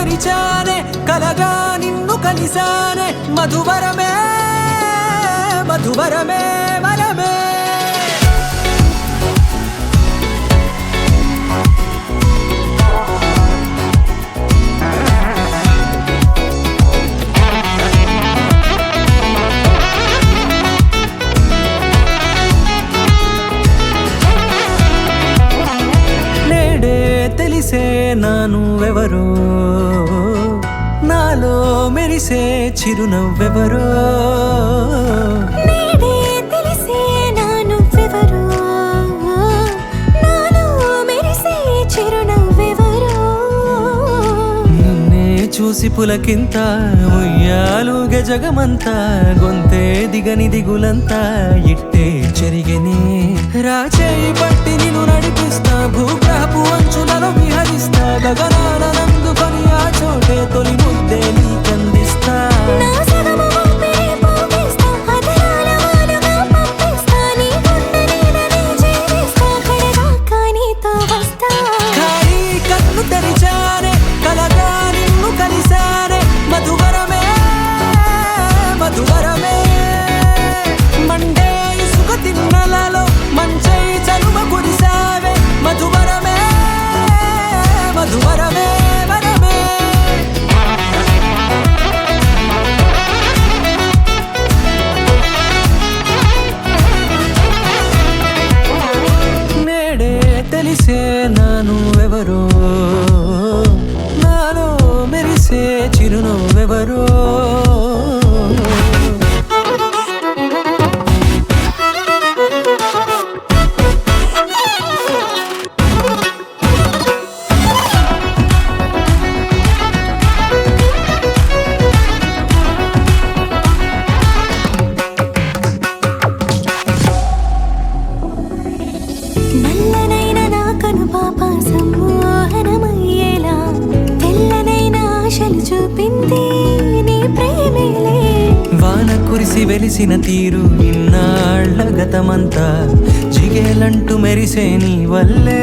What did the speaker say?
తెరిచానే కలగా నిన్ను కలిసానే మధువరమే మధువరమే వరమే తెలిసే నానువెవరో నాలో మెరిసే చిరునవ్వెవరో నేడే తెలిసే నానువెవరో నాలో మెరిసే చిరునవ్వెవరో నిన్నే చూసి పులకింత ఉయ్యాలుగే జగమంతా గొంతే దిగని దిగులంతా ఇట్టే చెరిగనే రాచేయి పట్టి నిన్ను నడిపిస్తా భూగ్రహపు అంచులలో విహరిస్తా గగనాన నందుకొని ఆ చోటే తొలి ముద్దే నీకందిస్తా నా సగము ఊపిరి పోగిస్తా అదరాల వానగా పంపిస్తా నీ గుండె నీడనే జీవిస్తా కడదాకా నీతో వస్తా ఖాళీ కన్ను తెరిచానే కలగా నిన్ను కలిసానే మధువరమే మధువరమే మండే ఇసుక తిన్నలలో మంచై చలువ కురిసావే మధువరమే మధువరమే వరమే నేడే తెలిసే నానువెవరో నాలో మెరిసే చిరునవ్వెవరో నల్లనైన నా కనుపాప సమ్మోహనమయ్యేలా తెల్లనైన ఆశలు చూపింది నీ ప్రేమేలే వాన కురిసి వెలిసిన తీరు ఇన్నాళ్ల గతమంతా జిగేలంటూ మెరిసే నీ వల్లే